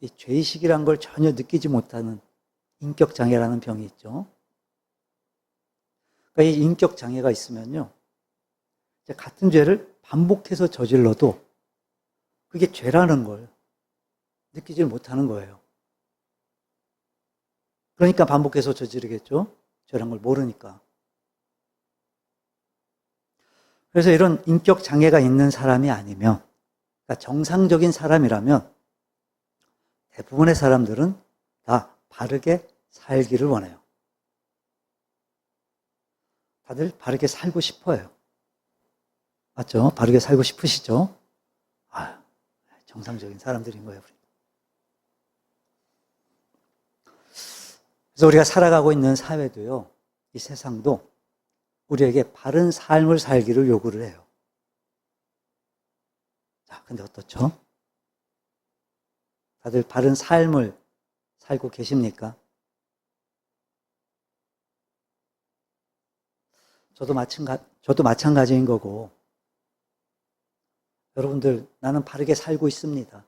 이 죄의식이란 걸 전혀 느끼지 못하는 인격장애라는 병이 있죠. 그러니까 이 인격장애가 있으면요, 같은 죄를 반복해서 저질러도 그게 죄라는 걸 느끼질 못하는 거예요. 그러니까 반복해서 저지르겠죠? 죄란 걸 모르니까. 그래서 이런 인격장애가 있는 사람이 아니면, 그러니까 정상적인 사람이라면 대부분의 사람들은 다 바르게 살기를 원해요. 다들 바르게 살고 싶어요. 맞죠? 바르게 살고 싶으시죠? 정상적인 사람들인 거예요. 그래서 우리가 살아가고 있는 사회도요, 이 세상도 우리에게 바른 삶을 살기를 요구를 해요. 자, 근데 어떻죠? 다들 바른 삶을 살고 계십니까? 저도 마찬가지인 거고, 여러분들, 나는 바르게 살고 있습니다.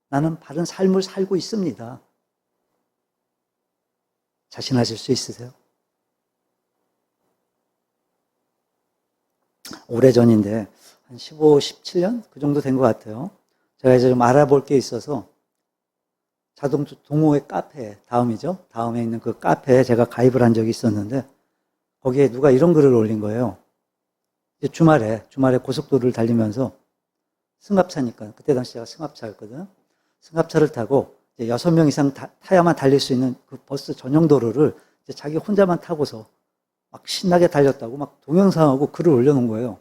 나는 바른 삶을 살고 있습니다. 자신하실 수 있으세요? 오래전인데 한 15, 17년? 그 정도 된 것 같아요. 제가 이제 좀 알아볼 게 있어서 자동차 동호회 카페, 다음에 있는 그 카페에 제가 가입을 한 적이 있었는데 거기에 누가 이런 글을 올린 거예요. 이제 주말에 고속도로를 달리면서 승합차니까, 그때 당시 제가 승합차였거든요. 승합차를 타고 6명 이상 타야만 달릴 수 있는 그 버스 전용 도로를 이제 자기 혼자만 타고서 막 신나게 달렸다고 막 동영상하고 글을 올려놓은 거예요.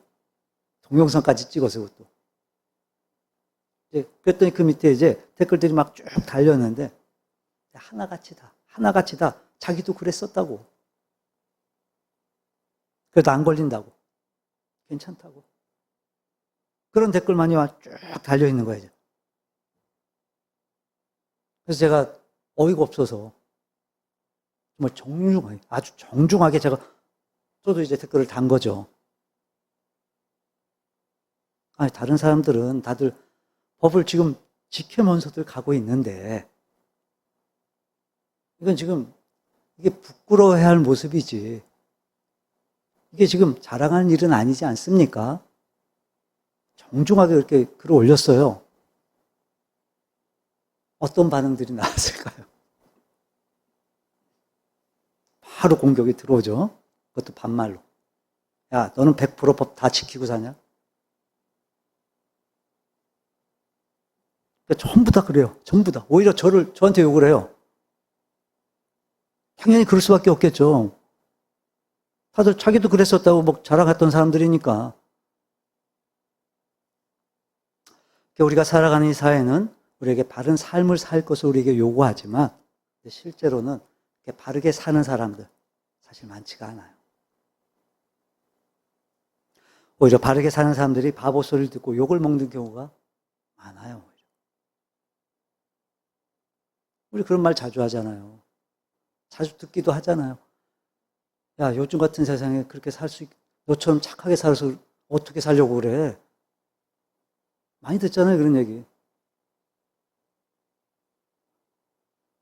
동영상까지 찍어서 그것도. 그랬더니 그 밑에 이제 댓글들이 막 쭉 달렸는데, 하나같이 다 자기도 그랬었다고. 그래도 안 걸린다고. 괜찮다고. 그런 댓글만이 쭉 달려있는 거예요. 그래서 제가 어이가 없어서 정말 아주 정중하게 저도 이제 댓글을 단 거죠. 아니, 다른 사람들은 다들 법을 지금 지키면서들 가고 있는데, 이건 지금, 이게 부끄러워해야 할 모습이지. 이게 지금 자랑하는 일은 아니지 않습니까? 정중하게 이렇게 글을 올렸어요. 어떤 반응들이 나왔을까요? 바로 공격이 들어오죠. 그것도 반말로. 야, 너는 100% 법 다 지키고 사냐? 그러니까 전부 다 그래요. 전부 다. 오히려 저한테 욕을 해요. 당연히 그럴 수밖에 없겠죠. 다들 자기도 그랬었다고 뭐 자랑했던 사람들이니까. 우리가 살아가는 이 사회는 우리에게 바른 삶을 살 것을 우리에게 요구하지만 실제로는 바르게 사는 사람들 사실 많지가 않아요. 오히려 바르게 사는 사람들이 바보 소리를 듣고 욕을 먹는 경우가 많아요. 우리 그런 말 자주 하잖아요. 자주 듣기도 하잖아요. 야, 요즘 같은 세상에 그렇게 너처럼 착하게 살아서 어떻게 살려고 그래? 많이 듣잖아요, 그런 얘기.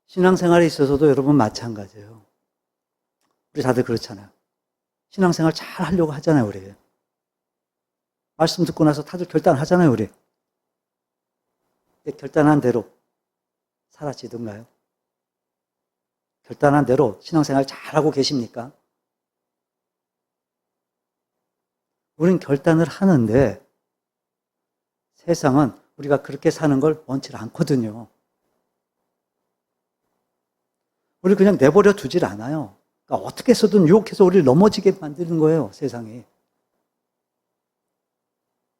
신앙생활에 있어서도 여러분 마찬가지예요. 우리 다들 그렇잖아요. 신앙생활 잘 하려고 하잖아요, 우리. 말씀 듣고 나서 다들 결단하잖아요, 우리. 결단한 대로 살아지던가요? 결단한 대로 신앙생활 잘하고 계십니까? 우린 결단을 하는데 세상은 우리가 그렇게 사는 걸 원치 않거든요. 우리 그냥 내버려 두질 않아요. 그러니까 어떻게 해서든 유혹해서 우리를 넘어지게 만드는 거예요, 세상이.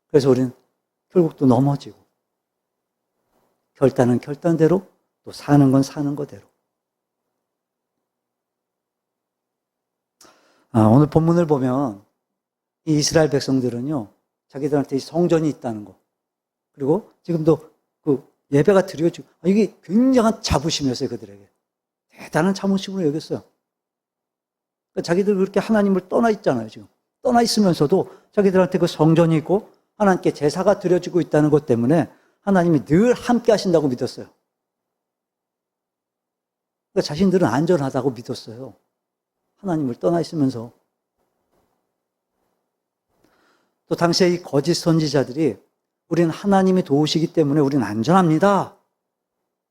그래서 우리는 결국 또 넘어지고, 결단은 결단대로, 또 사는 건 사는 거대로. 오늘 본문을 보면 이 이스라엘 백성들은요, 자기들한테 성전이 있다는 거, 그리고 지금도 그 예배가 드려지고, 이게 굉장한 자부심이었어요, 그들에게. 대단한 자부심으로 여겼어요. 그러니까 자기들 그렇게 하나님을 떠나 있잖아요, 지금. 떠나 있으면서도 자기들한테 그 성전이 있고 하나님께 제사가 드려지고 있다는 것 때문에 하나님이 늘 함께 하신다고 믿었어요. 그러니까 자신들은 안전하다고 믿었어요. 하나님을 떠나 있으면서. 또 당시에 이 거짓 선지자들이 우리는 하나님이 도우시기 때문에 우리는 안전합니다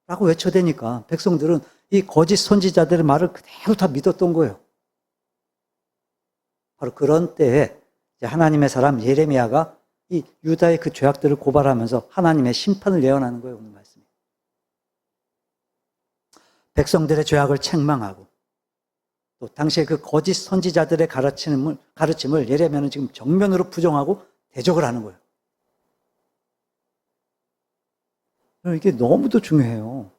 라고 외쳐대니까 백성들은 이 거짓 선지자들의 말을 그대로 다 믿었던 거예요. 바로 그런 때에 하나님의 사람 예레미야가 이 유다의 그 죄악들을 고발하면서 하나님의 심판을 예언하는 거예요. 오늘 말씀이. 백성들의 죄악을 책망하고 또 당시에 그 거짓 선지자들의 가르침을 예레미야는 지금 정면으로 부정하고 대적을 하는 거예요. 이게 너무도 중요해요.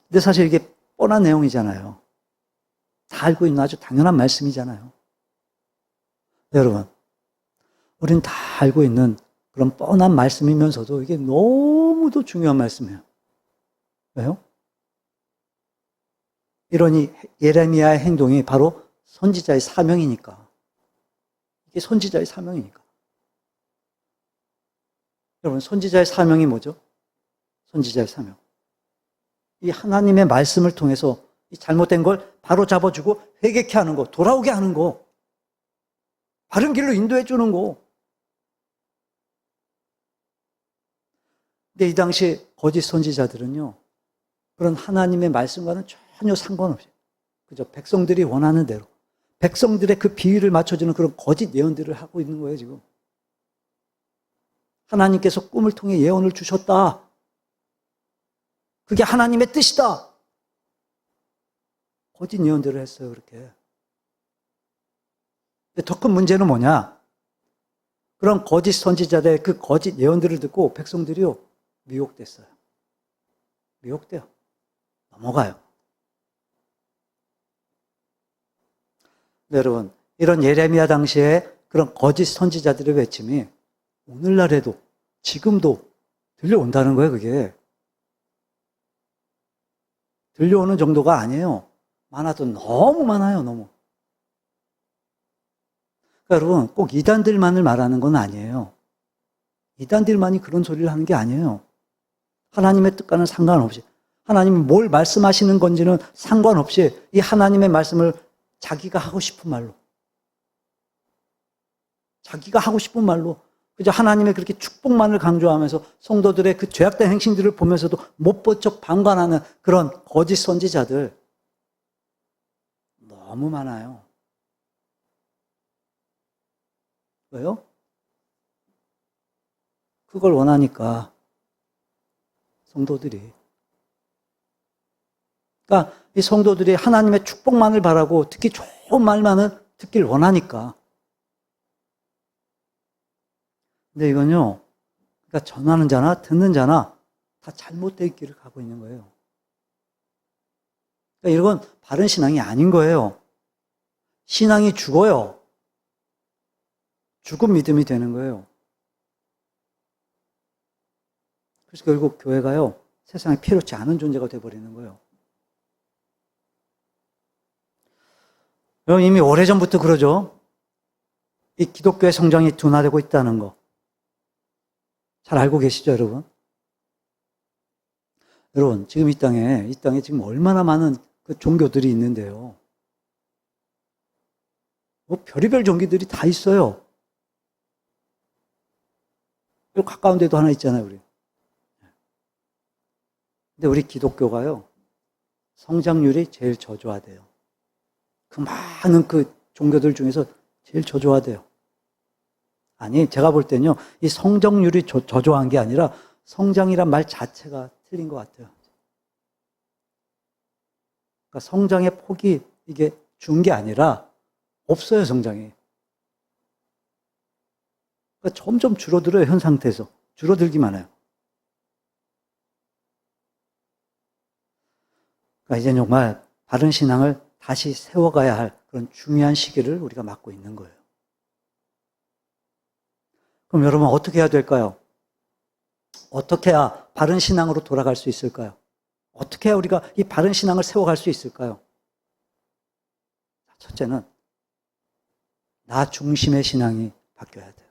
근데 사실 이게 뻔한 내용이잖아요. 다 알고 있는 아주 당연한 말씀이잖아요. 여러분, 우린 다 알고 있는 그런 뻔한 말씀이면서도 이게 너무도 중요한 말씀이에요. 왜요? 이런 이 예레미야의 행동이 바로 선지자의 사명이니까. 이게 선지자의 사명이니까. 여러분, 선지자의 사명이 뭐죠? 선지자의 사명. 이 하나님의 말씀을 통해서 이 잘못된 걸 바로 잡아주고 회개케 하는 거, 돌아오게 하는 거, 바른 길로 인도해 주는 거. 근데 이 당시 거짓 선지자들은요, 그런 하나님의 말씀과는 전혀 상관없이 그저 백성들이 원하는 대로 백성들의 그 비위를 맞춰주는 그런 거짓 예언들을 하고 있는 거예요, 지금. 하나님께서 꿈을 통해 예언을 주셨다. 그게 하나님의 뜻이다. 거짓 예언들을 했어요, 그렇게. 더 큰 문제는 뭐냐? 그런 거짓 선지자들의 그 거짓 예언들을 듣고 백성들이요, 미혹됐어요. 미혹돼요. 넘어가요. 네, 여러분, 이런 예레미야 당시에 그런 거짓 선지자들의 외침이 오늘날에도 지금도 들려온다는 거예요, 그게. 들려오는 정도가 아니에요. 많아도 너무 많아요, 너무. 그러니까 여러분, 꼭 이단들만을 말하는 건 아니에요. 이단들만이 그런 소리를 하는 게 아니에요. 하나님의 뜻과는 상관없이, 하나님이 뭘 말씀하시는 건지는 상관없이 이 하나님의 말씀을 자기가 하고 싶은 말로, 자기가 하고 싶은 말로, 그저 하나님의 그렇게 축복만을 강조하면서 성도들의 그 죄악된 행실들을 보면서도 못 본 척 방관하는 그런 거짓 선지자들 너무 많아요. 왜요? 그걸 원하니까 성도들이. 그러니까 이 성도들이 하나님의 축복만을 바라고 특히 좋은 말만을 듣길 원하니까. 근데 이건요, 그러니까 전하는 자나 듣는 자나 다 잘못된 길을 가고 있는 거예요. 그러니까 이건 바른 신앙이 아닌 거예요. 신앙이 죽어요. 죽은 믿음이 되는 거예요. 그래서 결국 교회가요, 세상에 필요치 않은 존재가 되어버리는 거예요. 여러분, 이미 오래전부터 그러죠. 이 기독교의 성장이 둔화되고 있다는 거. 잘 알고 계시죠, 여러분? 여러분, 지금 이 땅에 지금 얼마나 많은 그 종교들이 있는데요. 뭐 별의별 종교들이 다 있어요. 그리고 가까운 데도 하나 있잖아요, 우리. 근데 우리 기독교가요, 성장률이 제일 저조하대요. 그 많은 그 종교들 중에서 제일 저조하대요. 아니, 제가 볼 때는요, 이 성장률이 저조한 게 아니라 성장이란 말 자체가 틀린 것 같아요. 그러니까 성장의 폭이 이게 준 게 아니라 없어요, 성장이. 그러니까 점점 줄어들어요, 현 상태에서. 줄어들기만 해요. 그러니까 이제 정말 바른 신앙을 다시 세워가야 할 그런 중요한 시기를 우리가 맞고 있는 거예요. 그럼 여러분 어떻게 해야 될까요? 어떻게 해야 바른 신앙으로 돌아갈 수 있을까요? 어떻게 해야 우리가 이 바른 신앙을 세워갈 수 있을까요? 첫째는 나 중심의 신앙이 바뀌어야 돼요.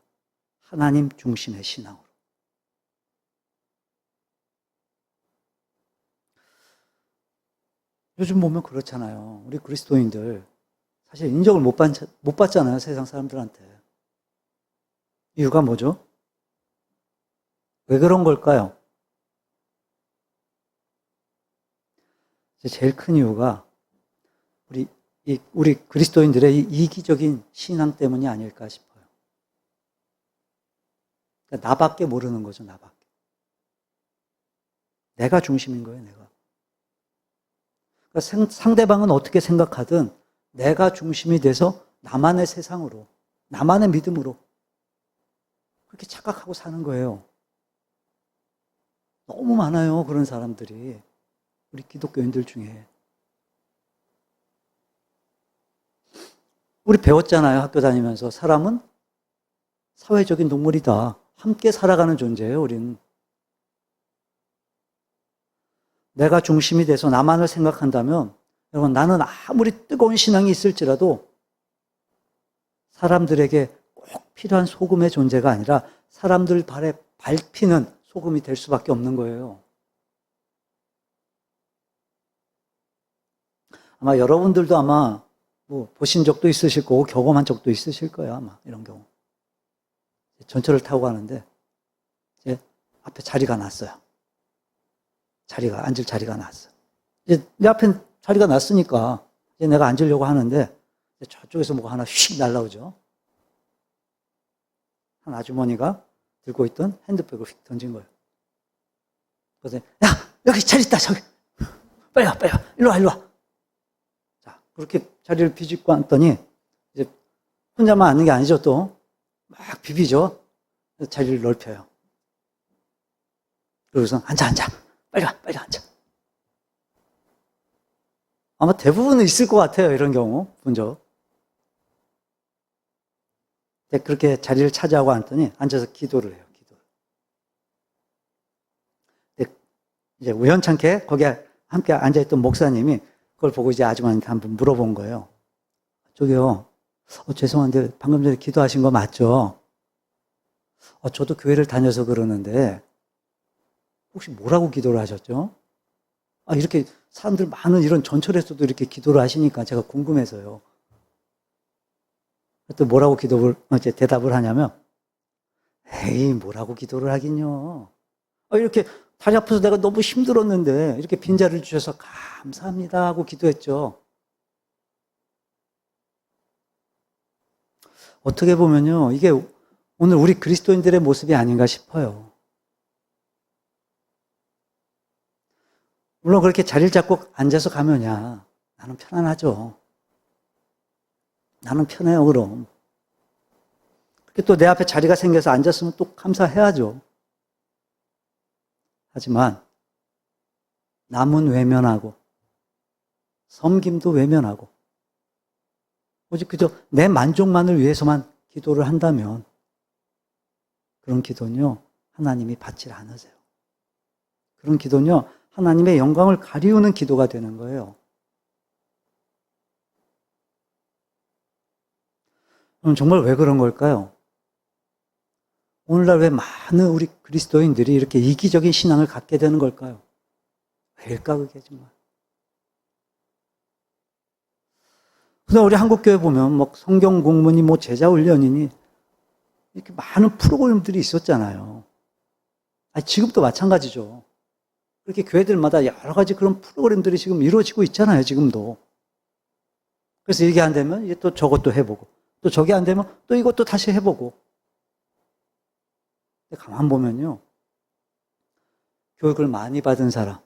하나님 중심의 신앙으로. 요즘 보면 그렇잖아요. 우리 그리스도인들 사실 인정을 못 받잖아요. 세상 사람들한테. 이유가 뭐죠? 왜 그런 걸까요? 제일 큰 이유가 우리 그리스도인들의 이기적인 신앙 때문이 아닐까 싶어요. 그러니까 나밖에 모르는 거죠, 나밖에. 내가 중심인 거예요, 내가. 그러니까 상대방은 어떻게 생각하든 내가 중심이 돼서 나만의 세상으로, 나만의 믿음으로 그렇게 착각하고 사는 거예요. 너무 많아요, 그런 사람들이. 우리 기독교인들 중에. 우리 배웠잖아요, 학교 다니면서. 사람은 사회적인 동물이다. 함께 살아가는 존재예요, 우리는. 내가 중심이 돼서 나만을 생각한다면, 여러분, 나는 아무리 뜨거운 신앙이 있을지라도 사람들에게 꼭 필요한 소금의 존재가 아니라 사람들 발에 밟히는 소금이 될 수밖에 없는 거예요. 아마 여러분들도 아마 뭐 보신 적도 있으실 거고 경험한 적도 있으실 거예요, 아마 이런 경우. 전철을 타고 가는데 이제 앞에 자리가 났어요. 앉을 자리가 났어. 이제 내 앞에 자리가 났으니까 이제 내가 앉으려고 하는데 저쪽에서 뭐가 하나 휙 날라오죠. 한 아주머니가 들고 있던 핸드백을 휙 던진 거예요. 그래서 야, 여기 자리 있다, 저기. 빨리 와, 일로 와. 자, 그렇게 자리를 비집고 앉더니 이제 혼자만 앉는 게 아니죠, 또. 막 비비죠. 자리를 넓혀요. 그러고서 앉아. 빨리 앉아. 아마 대부분은 있을 것 같아요, 이런 경우. 본 적. 그렇게 자리를 차지하고 앉더니 앉아서 기도를 해요, 기도를. 이제 우연찮게 거기에 함께 앉아있던 목사님이 그걸 보고 이제 아주머니한테 한번 물어본 거예요. 저기요, 죄송한데 방금 전에 기도하신 거 맞죠? 저도 교회를 다녀서 그러는데 혹시 뭐라고 기도를 하셨죠? 이렇게 사람들 많은 이런 전철에서도 이렇게 기도를 하시니까 제가 궁금해서요. 또 뭐라고 대답을 하냐면, 에이, 뭐라고 기도를 하긴요. 이렇게 다리 아파서 내가 너무 힘들었는데 이렇게 빈자리를 주셔서 감사합니다 하고 기도했죠. 어떻게 보면요, 이게 오늘 우리 그리스도인들의 모습이 아닌가 싶어요. 물론 그렇게 자리를 잡고 앉아서 가면야 나는 편안하죠. 나는 편해요, 그럼. 그렇게 또 내 앞에 자리가 생겨서 앉았으면 또 감사해야죠. 하지만 남은 외면하고 섬김도 외면하고 오직 그저 내 만족만을 위해서만 기도를 한다면 그런 기도는요, 하나님이 받지 않으세요. 그런 기도는요, 하나님의 영광을 가리우는 기도가 되는 거예요. 그럼 정말 왜 그런 걸까요? 오늘날 왜 많은 우리 그리스도인들이 이렇게 이기적인 신앙을 갖게 되는 걸까요? 왜일까, 그게 정말. 그래서 우리 한국교회 보면 뭐 성경 공부니 뭐 제자 훈련이니 이렇게 많은 프로그램들이 있었잖아요. 지금도 마찬가지죠. 그렇게 교회들마다 여러 가지 그런 프로그램들이 지금 이루어지고 있잖아요, 지금도. 그래서 이게 안 되면 이제 또 저것도 해보고, 또 저게 안 되면 또 이것도 다시 해보고. 가만 보면요, 교육을 많이 받은 사람,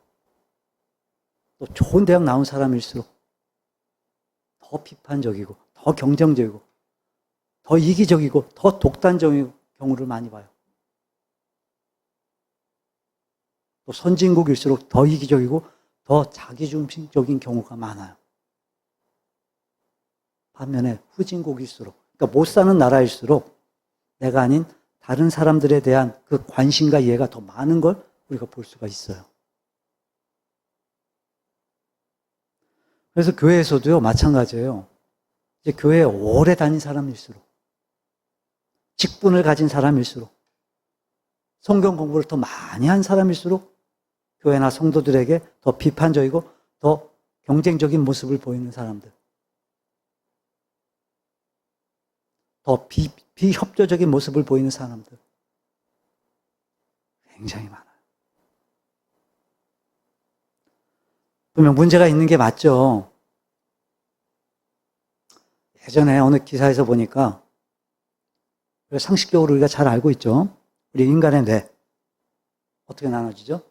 또 좋은 대학 나온 사람일수록 더 비판적이고, 더 경쟁적이고, 더 이기적이고, 더 독단적인 경우를 많이 봐요. 또 선진국일수록 더 이기적이고, 더 자기중심적인 경우가 많아요. 반면에 후진국일수록, 그러니까 못 사는 나라일수록 내가 아닌 다른 사람들에 대한 그 관심과 이해가 더 많은 걸 우리가 볼 수가 있어요. 그래서 교회에서도요, 마찬가지예요. 이제 교회에 오래 다닌 사람일수록, 직분을 가진 사람일수록, 성경 공부를 더 많이 한 사람일수록 교회나 성도들에게 더 비판적이고 더 경쟁적인 모습을 보이는 사람들, 더 비협조적인 모습을 보이는 사람들 굉장히 많아요. 분명 문제가 있는 게 맞죠. 예전에 어느 기사에서 보니까 상식적으로 우리가 잘 알고 있죠. 우리 인간의 뇌 어떻게 나눠지죠?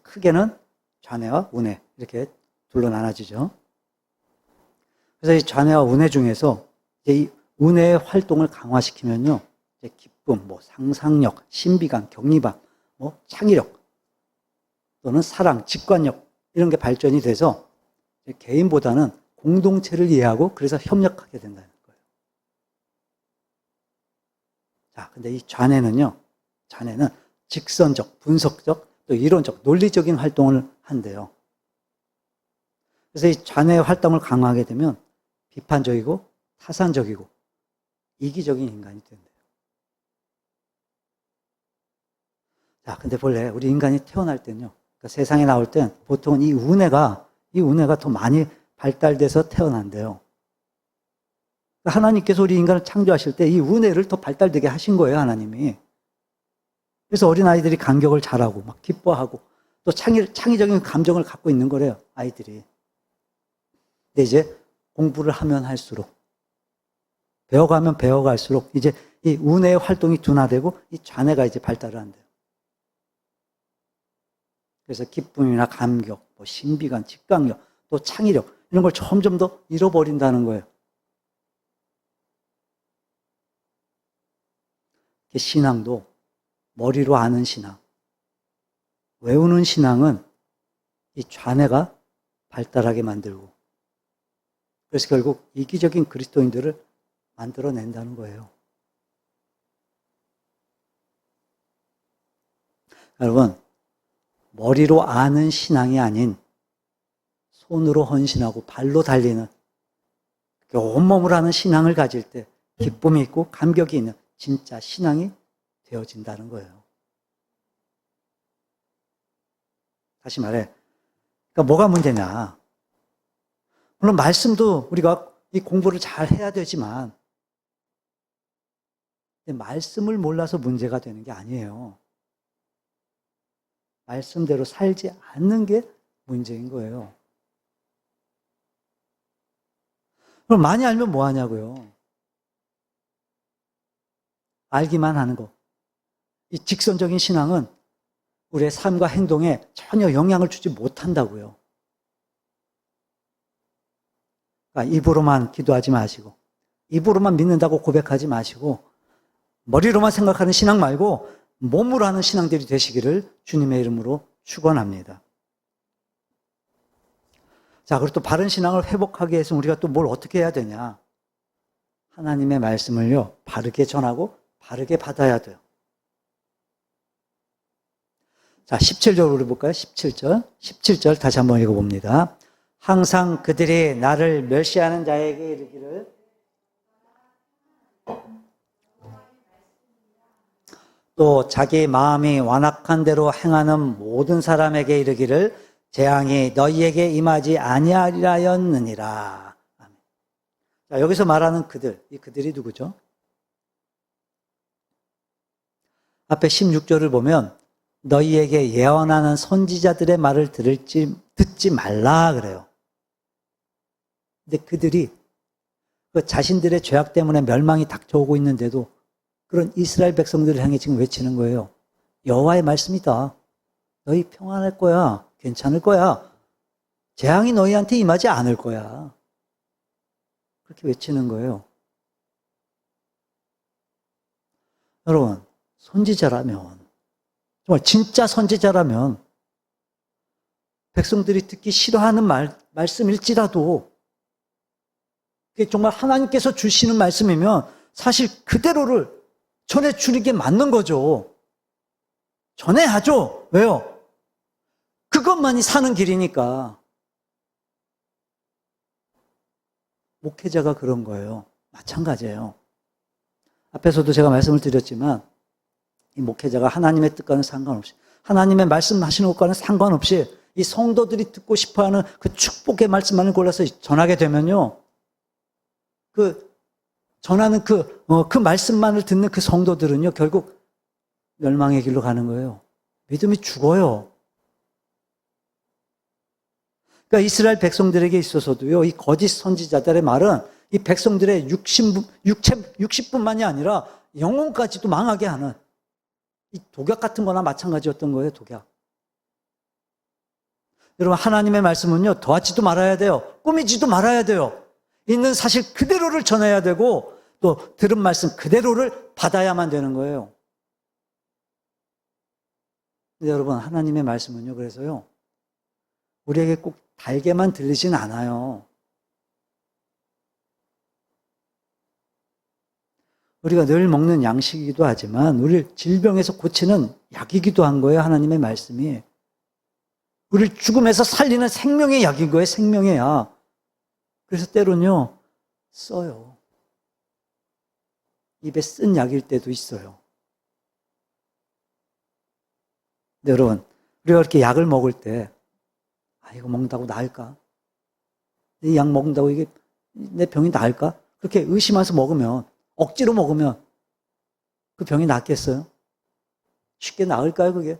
크게는 좌뇌와 우뇌 이렇게 둘로 나눠지죠. 그래서 이 좌뇌와 우뇌 중에서 이 우뇌의 활동을 강화시키면요, 기쁨, 상상력, 신비감, 격리감, 창의력 또는 사랑, 직관력 이런 게 발전이 돼서 개인보다는 공동체를 이해하고 그래서 협력하게 된다는 거예요. 자, 근데 이 좌뇌는 직선적, 분석적, 또 이론적, 논리적인 활동을 한대요. 그래서 이 좌뇌의 활동을 강화하게 되면 비판적이고 타산적이고 이기적인 인간이 된대요. 자, 근데 본래 우리 인간이 태어날 때는요, 그러니까 세상에 나올 땐 보통은 이 우뇌가 더 많이 발달돼서 태어난대요. 그러니까 하나님께서 우리 인간을 창조하실 때 이 우뇌를 더 발달되게 하신 거예요, 하나님이. 그래서 어린아이들이 간격을 잘하고 막 기뻐하고 또 창의적인 감정을 갖고 있는 거래요, 아이들이. 근데 이제 공부를 하면 할수록, 배워가면 배워갈수록 이제 이 우뇌의 활동이 둔화되고 이 좌뇌가 이제 발달을 한대요. 그래서 기쁨이나 감격, 신비감, 직관력, 또 창의력 이런 걸 점점 더 잃어버린다는 거예요. 신앙도 머리로 아는 신앙, 외우는 신앙은 이 좌뇌가 발달하게 만들고, 그래서 결국 이기적인 그리스도인들을 만들어낸다는 거예요. 여러분, 머리로 아는 신앙이 아닌 손으로 헌신하고 발로 달리는 온몸을 하는 신앙을 가질 때 기쁨이 있고 감격이 있는 진짜 신앙이 되어진다는 거예요. 다시 말해, 그러니까 뭐가 문제냐? 물론 말씀도 우리가 이 공부를 잘 해야 되지만 말씀을 몰라서 문제가 되는 게 아니에요. 말씀대로 살지 않는 게 문제인 거예요. 그럼 많이 알면 뭐 하냐고요? 알기만 하는 거. 이 직선적인 신앙은 우리의 삶과 행동에 전혀 영향을 주지 못한다고요. 그러니까 입으로만 기도하지 마시고, 입으로만 믿는다고 고백하지 마시고, 머리로만 생각하는 신앙 말고 몸으로 하는 신앙들이 되시기를 주님의 이름으로 축원합니다. 자, 그리고 또 바른 신앙을 회복하기 위해서 우리가 또 뭘 어떻게 해야 되냐? 하나님의 말씀을요, 바르게 전하고 바르게 받아야 돼요. 자, 17절 우리 볼까요? 17절 다시 한번 읽어봅니다. 항상 그들이 나를 멸시하는 자에게 이르기를 또 자기 마음이 완악한 대로 행하는 모든 사람에게 이르기를 재앙이 너희에게 임하지 아니하리라였느니라. 자, 여기서 말하는 그들, 이 그들이 누구죠? 앞에 16절을 보면 너희에게 예언하는 선지자들의 말을 듣지 말라 그래요. 근데 그들이 그 자신들의 죄악 때문에 멸망이 닥쳐오고 있는데도 그런 이스라엘 백성들을 향해 지금 외치는 거예요. 여호와의 말씀이다. 너희 평안할 거야. 괜찮을 거야. 재앙이 너희한테 임하지 않을 거야. 그렇게 외치는 거예요. 여러분, 선지자라면, 정말 진짜 선지자라면 백성들이 듣기 싫어하는 말씀일지라도 그게 정말 하나님께서 주시는 말씀이면 사실 그대로를 전해주는 게 맞는 거죠. 전해야죠. 왜요? 그것만이 사는 길이니까. 목회자가 그런 거예요. 마찬가지예요. 앞에서도 제가 말씀을 드렸지만 이 목회자가 하나님의 뜻과는 상관없이 하나님의 말씀하시는 것과는 상관없이 이 성도들이 듣고 싶어하는 그 축복의 말씀만을 골라서 전하게 되면요. 전하는 그 말씀만을 듣는 그 성도들은요. 결국 멸망의 길로 가는 거예요. 믿음이 죽어요. 그러니까 이스라엘 백성들에게 있어서도요. 이 거짓 선지자들의 말은 이 백성들의 60분만이 아니라 영혼까지도 망하게 하는 이 독약 같은 거나 마찬가지였던 거예요. 독약. 여러분 하나님의 말씀은요. 더하지도 말아야 돼요. 꾸미지도 말아야 돼요. 있는 사실 그대로를 전해야 되고 또 들은 말씀 그대로를 받아야만 되는 거예요. 근데 여러분 하나님의 말씀은요. 그래서요. 우리에게 꼭 달게만 들리진 않아요. 우리가 늘 먹는 양식이기도 하지만 우리를 질병에서 고치는 약이기도 한 거예요. 하나님의 말씀이. 우리를 죽음에서 살리는 생명의 약인 거예요. 생명의 약. 그래서 때로는요. 써요. 입에 쓴 약일 때도 있어요. 근데 여러분 우리가 이렇게 약을 먹을 때 이거 먹는다고 나을까? 이 약 먹는다고 이게 내 병이 나을까? 그렇게 의심하면서 먹으면 억지로 먹으면 그 병이 낫겠어요? 쉽게 나을까요, 그게?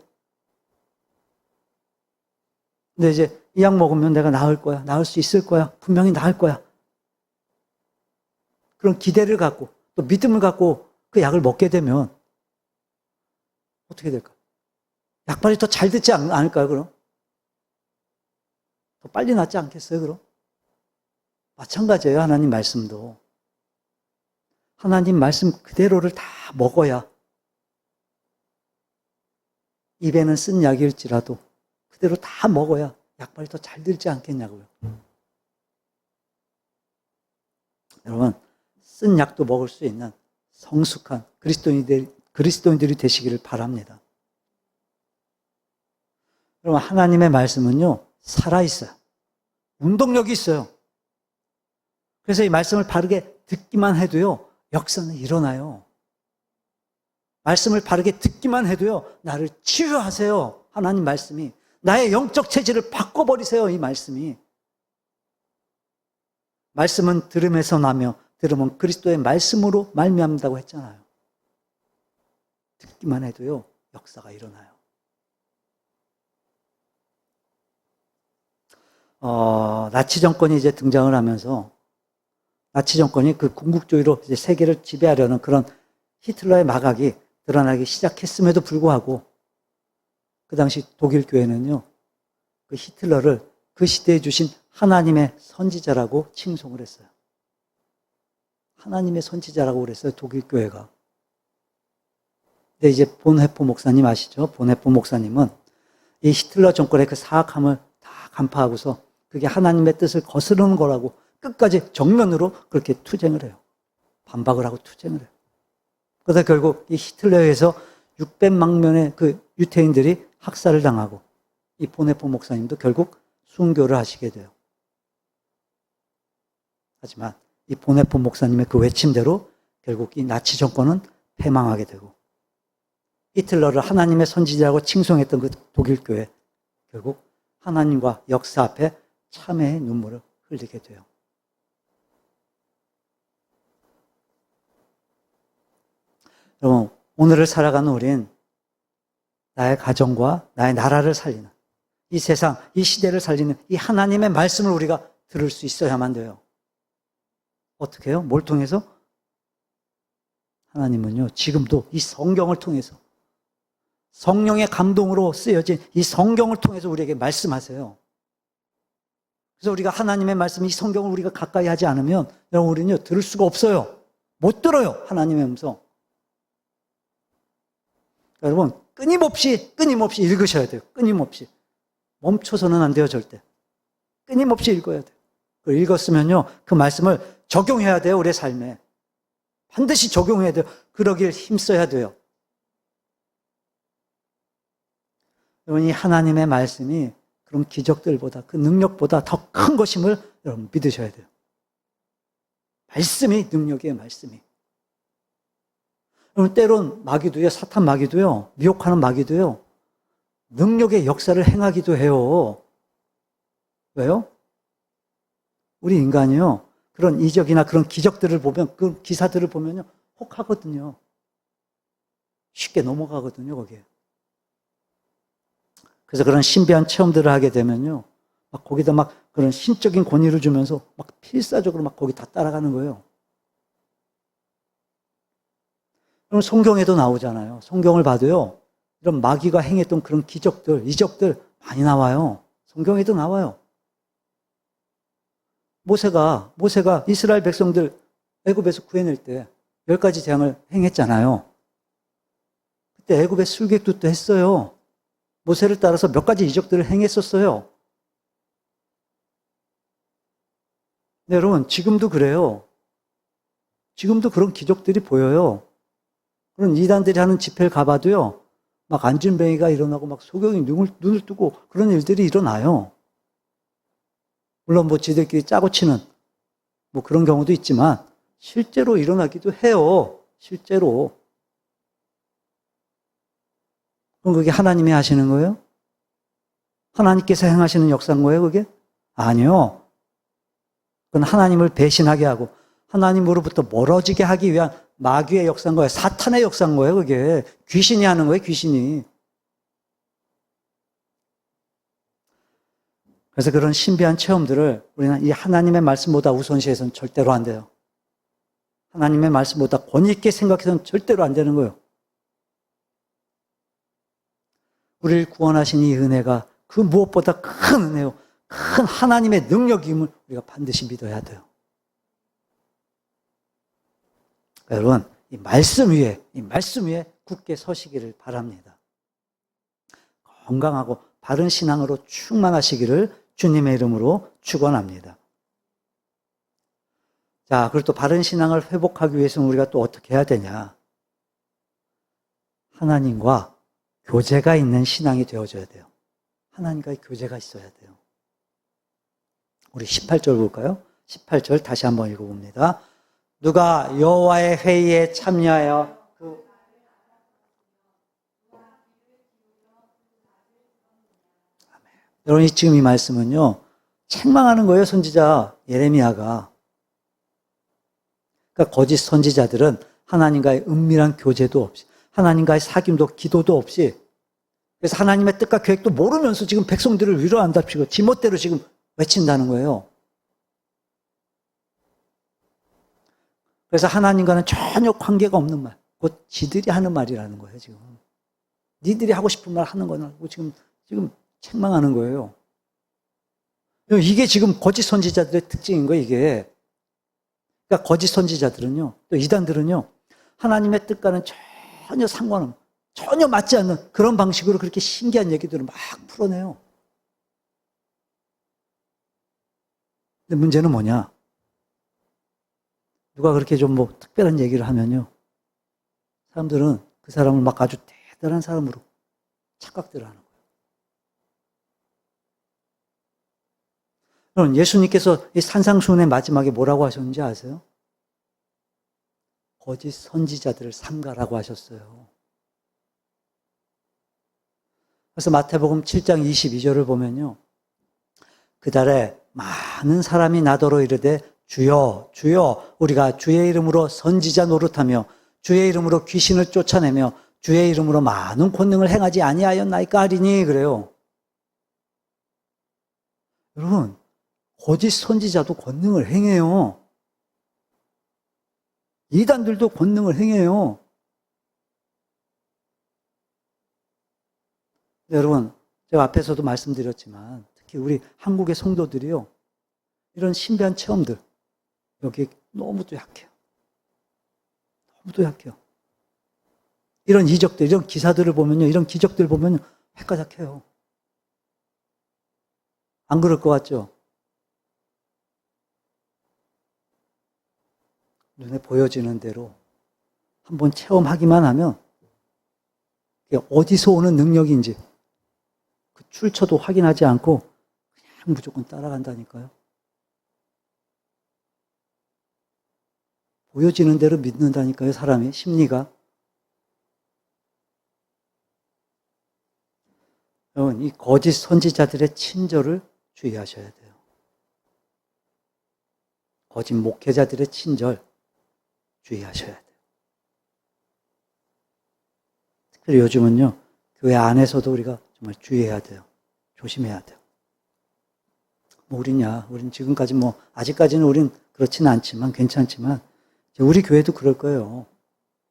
근데 이제 이 약 먹으면 내가 나을 거야. 나을 수 있을 거야. 분명히 나을 거야. 그런 기대를 갖고 또 믿음을 갖고 그 약을 먹게 되면 어떻게 될까? 약발이 더 잘 듣지 않을까요, 그럼? 더 빨리 낫지 않겠어요, 그럼? 마찬가지예요, 하나님 말씀도. 하나님 말씀 그대로를 다 먹어야 입에는 쓴 약일지라도 그대로 다 먹어야 약발이 더 잘 들지 않겠냐고요. 여러분, 쓴 약도 먹을 수 있는 성숙한 그리스도인들이 되시기를 바랍니다. 여러분, 하나님의 말씀은요, 살아있어요. 운동력이 있어요. 그래서 이 말씀을 바르게 듣기만 해도요, 역사는 일어나요. 말씀을 바르게 듣기만 해도요, 나를 치유하세요. 하나님 말씀이. 나의 영적 체질을 바꿔버리세요. 이 말씀이. 말씀은 들음에서 나며 들음은 그리스도의 말씀으로 말미암는다고 했잖아요. 듣기만 해도요, 역사가 일어나요. 나치 정권이 이제 등장을 하면서 나치 정권이 그 궁극주의로 이제 세계를 지배하려는 그런 히틀러의 마각이 드러나기 시작했음에도 불구하고 그 당시 독일 교회는요, 그 히틀러를 그 시대에 주신 하나님의 선지자라고 칭송을 했어요. 하나님의 선지자라고 그랬어요, 독일 교회가. 근데 이제 본헤포 목사님 아시죠? 본헤포 목사님은 이 히틀러 정권의 그 사악함을 다 간파하고서 그게 하나님의 뜻을 거스르는 거라고 끝까지 정면으로 그렇게 투쟁을 해요. 반박을 하고 투쟁을 해요. 그러다 결국 이 히틀러에 의해서 600만 명의 그 유태인들이 학살을 당하고 이 본헤포 목사님도 결국 순교를 하시게 돼요. 하지만 이 본헤포 목사님의 그 외침대로 결국 이 나치 정권은 패망하게 되고 히틀러를 하나님의 선지자라고 칭송했던 그 독일 교회 결국 하나님과 역사 앞에 참회의 눈물을 흘리게 돼요. 여러분, 오늘을 살아가는 우린 나의 가정과 나의 나라를 살리는 이 세상, 이 시대를 살리는 이 하나님의 말씀을 우리가 들을 수 있어야만 돼요. 어떻게 해요? 뭘 통해서? 하나님은요, 지금도 이 성경을 통해서 성령의 감동으로 쓰여진 이 성경을 통해서 우리에게 말씀하세요. 그래서 우리가 하나님의 말씀, 이 성경을 우리가 가까이 하지 않으면 여러분 우리는요, 들을 수가 없어요. 못 들어요. 하나님의 음성. 여러분, 끊임없이 읽으셔야 돼요. 끊임없이. 멈춰서는 안 돼요, 절대. 끊임없이 읽어야 돼요. 그걸 읽었으면요, 그 말씀을 적용해야 돼요, 우리의 삶에. 반드시 적용해야 돼요. 그러길 힘써야 돼요. 여러분, 이 하나님의 말씀이 그런 기적들보다, 그 능력보다 더 큰 것임을 여러분 믿으셔야 돼요. 말씀이 능력이에요, 말씀이. 그러면 때론 마귀도요, 사탄 마귀도요, 미혹하는 마귀도요, 능력의 역사를 행하기도 해요. 왜요? 우리 인간이요, 그런 이적이나 그런 기적들을 보면, 그 기사들을 보면요, 혹하거든요. 쉽게 넘어가거든요, 거기에. 그래서 그런 신비한 체험들을 하게 되면요, 막 거기다 막 그런 신적인 권위를 주면서 막 필사적으로 막 거기 다 따라가는 거예요. 그럼 성경에도 나오잖아요. 성경을 봐도요, 이런 마귀가 행했던 그런 기적들, 이적들 많이 나와요. 성경에도 나와요. 모세가 이스라엘 백성들 애굽에서 구해낼 때 10가지 재앙을 행했잖아요. 그때 애굽의 술객도 했어요. 모세를 따라서 몇 가지 이적들을 행했었어요. 네, 여러분, 지금도 그래요. 지금도 그런 기적들이 보여요. 그런 이단들이 하는 집회를 가봐도요, 막 안진뱅이가 일어나고 막 소경이 눈을 뜨고 그런 일들이 일어나요. 물론 뭐 지들끼리 짜고 치는 뭐 그런 경우도 있지만 실제로 일어나기도 해요. 실제로. 그럼 그게 하나님이 하시는 거예요? 하나님께서 행하시는 역사인 거예요, 그게? 아니요. 그건 하나님을 배신하게 하고 하나님으로부터 멀어지게 하기 위한 마귀의 역사인 거예요. 사탄의 역사인 거예요, 그게. 귀신이 하는 거예요, 귀신이. 그래서 그런 신비한 체험들을 우리는 이 하나님의 말씀보다 우선시해서는 절대로 안 돼요. 하나님의 말씀보다 권위 있게 생각해서는 절대로 안 되는 거예요. 우리를 구원하신 이 은혜가 그 무엇보다 큰 은혜요. 큰 하나님의 능력임을 우리가 반드시 믿어야 돼요. 여러분, 이 말씀 위에 굳게 서시기를 바랍니다. 건강하고 바른 신앙으로 충만하시기를 주님의 이름으로 축원합니다. 자, 그리고 또 바른 신앙을 회복하기 위해서는 우리가 또 어떻게 해야 되냐? 하나님과 교제가 있는 신앙이 되어줘야 돼요. 하나님과의 교제가 있어야 돼요. 우리 18절 볼까요? 18절 다시 한번 읽어봅니다. 누가 여호와의 회의에 참여하여 여러분, 지금 이 말씀은요, 책망하는 거예요, 선지자 예레미야가. 그러니까 거짓 선지자들은 하나님과의 은밀한 교제도 없이, 하나님과의 사귐도 기도도 없이, 그래서 하나님의 뜻과 계획도 모르면서 지금 백성들을 위로한답시고 지멋대로 지금 외친다는 거예요. 그래서 하나님과는 전혀 관계가 없는 말, 곧 지들이 하는 말이라는 거예요, 지금. 니들이 하고 싶은 말 하는 거는 지금 책망하는 거예요. 이게 지금 거짓 선지자들의 특징인 거예요, 이게. 그러니까 거짓 선지자들은요, 또 이단들은요, 하나님의 뜻과는 전혀 상관없는, 전혀 맞지 않는 그런 방식으로 그렇게 신기한 얘기들을 막 풀어내요. 근데 문제는 뭐냐? 누가 그렇게 좀 뭐 특별한 얘기를 하면요, 사람들은 그 사람을 막 아주 대단한 사람으로 착각들을 하는 거예요. 여러분, 예수님께서 이 산상수훈의 마지막에 뭐라고 하셨는지 아세요? 거짓 선지자들을 삼가라고 하셨어요. 그래서 마태복음 7장 22절을 보면요, 그달에 많은 사람이 나더러 이르되 주여 주여 우리가 주의 이름으로 선지자 노릇하며 주의 이름으로 귀신을 쫓아내며 주의 이름으로 많은 권능을 행하지 아니하였나이까 하리니 그래요. 여러분, 거짓 선지자도 권능을 행해요. 이단들도 권능을 행해요. 여러분, 제가 앞에서도 말씀드렸지만 특히 우리 한국의 성도들이요, 이런 신비한 체험들 여기 너무도 약해요. 너무도 약해요. 이런 이적들, 이런 기사들을 보면요, 이런 기적들을 보면 헷가닥해요. 안 그럴 것 같죠? 눈에 보여지는 대로 한번 체험하기만 하면 그게 어디서 오는 능력인지 그 출처도 확인하지 않고 그냥 무조건 따라간다니까요. 보여지는 대로 믿는다니까요, 사람이, 심리가. 여러분, 이 거짓 선지자들의 친절을 주의하셔야 돼요. 거짓 목회자들의 친절 주의하셔야 돼요. 특별히 요즘은요, 교회 안에서도 우리가 정말 주의해야 돼요. 조심해야 돼요. 우린 지금까지 아직까지는 우린 그렇지는 않지만, 괜찮지만, 우리 교회도 그럴 거예요.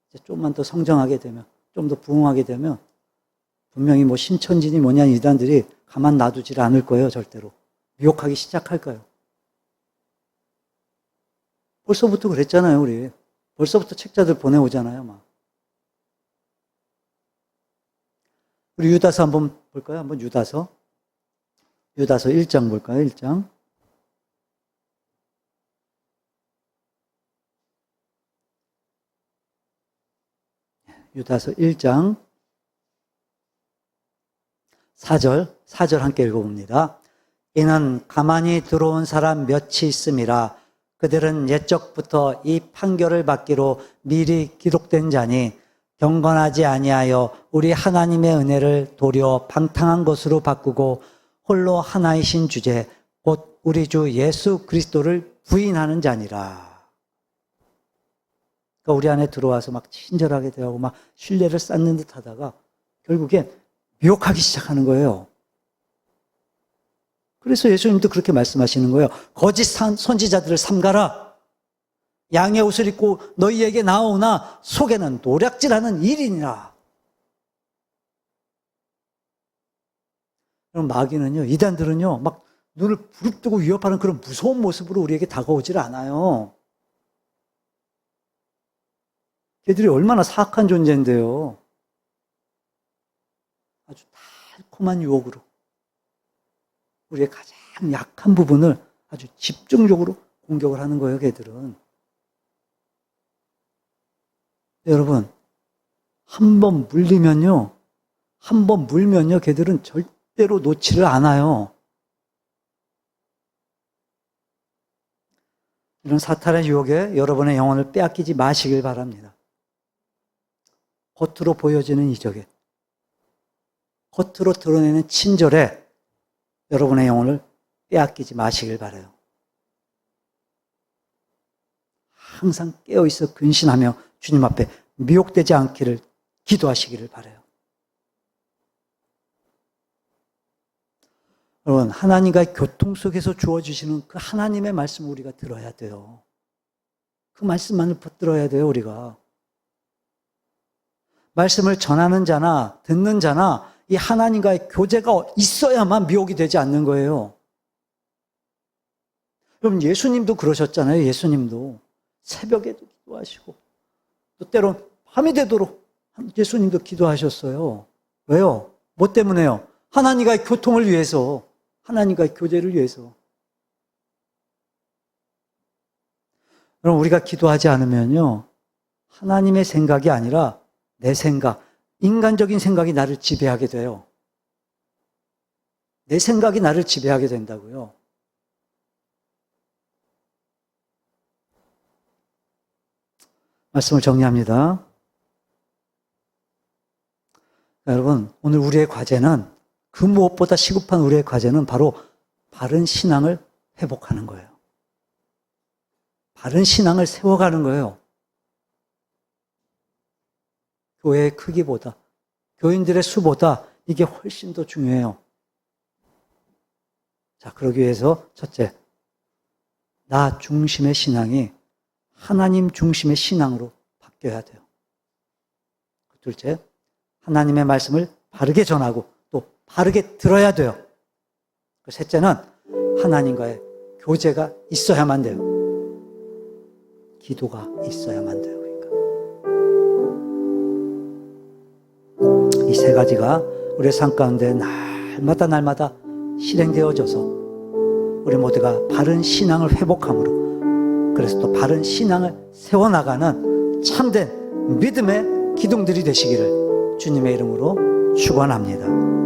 이제 좀만 더 성장하게 되면, 좀 더 부흥하게 되면, 분명히 신천지니 뭐냐 이단들이 가만 놔두질 않을 거예요, 절대로. 미혹하기 시작할 거예요. 벌써부터 그랬잖아요, 우리. 벌써부터 책자들 보내오잖아요, 막. 우리 유다서 한번 볼까요? 한번 유다서 1장 볼까요? 1장. 유다서 1장 4절 함께 읽어봅니다. 이는 가만히 들어온 사람 몇이 있음이라 그들은 옛적부터 이 판결을 받기로 미리 기록된 자니 경건하지 아니하여 우리 하나님의 은혜를 도리어 방탕한 것으로 바꾸고 홀로 하나이신 주제 곧 우리 주 예수 그리스도를 부인하는 자니라. 그러니까 우리 안에 들어와서 막 친절하게 대하고 막 신뢰를 쌓는 듯 하다가 결국엔 미혹하기 시작하는 거예요. 그래서 예수님도 그렇게 말씀하시는 거예요. 거짓 선지자들을 삼가라. 양의 옷을 입고 너희에게 나오나 속에는 노략질하는 일이니라. 그럼 마귀는요, 이단들은요, 막 눈을 부릅뜨고 위협하는 그런 무서운 모습으로 우리에게 다가오질 않아요. 걔들이 얼마나 사악한 존재인데요. 아주 달콤한 유혹으로 우리의 가장 약한 부분을 아주 집중적으로 공격을 하는 거예요, 걔들은. 여러분, 한 번 물면요, 걔들은 절대로 놓지를 않아요. 이런 사탄의 유혹에 여러분의 영혼을 빼앗기지 마시길 바랍니다. 겉으로 보여지는 이적에, 겉으로 드러내는 친절에 여러분의 영혼을 빼앗기지 마시길 바라요. 항상 깨어있어 근신하며 주님 앞에 미혹되지 않기를 기도하시기를 바라요. 여러분, 하나님과의 교통 속에서 주어주시는 그 하나님의 말씀을 우리가 들어야 돼요. 그 말씀만을 붙들어야 돼요, 우리가. 말씀을 전하는 자나 듣는 자나 이 하나님과의 교제가 있어야만 미혹이 되지 않는 거예요. 여러분, 예수님도 그러셨잖아요. 예수님도 새벽에도 기도하시고 또 때론 밤이 되도록 예수님도 기도하셨어요. 왜요? 뭐 때문에요? 하나님과의 교통을 위해서, 하나님과의 교제를 위해서. 여러분, 우리가 기도하지 않으면요, 하나님의 생각이 아니라 내 생각, 인간적인 생각이 나를 지배하게 돼요. 내 생각이 나를 지배하게 된다고요. 말씀을 정리합니다. 여러분, 오늘 우리의 과제는, 그 무엇보다 시급한 우리의 과제는 바로 바른 신앙을 회복하는 거예요. 바른 신앙을 세워가는 거예요. 교회의 크기보다, 교인들의 수보다 이게 훨씬 더 중요해요. 자, 그러기 위해서 첫째, 나 중심의 신앙이 하나님 중심의 신앙으로 바뀌어야 돼요. 둘째, 하나님의 말씀을 바르게 전하고 또 바르게 들어야 돼요. 셋째는 하나님과의 교제가 있어야만 돼요. 기도가 있어야만 돼요. 이 세 가지가 우리의 삶 가운데 날마다 실행되어져서 우리 모두가 바른 신앙을 회복함으로, 그래서 또 바른 신앙을 세워나가는 참된 믿음의 기둥들이 되시기를 주님의 이름으로 축원합니다.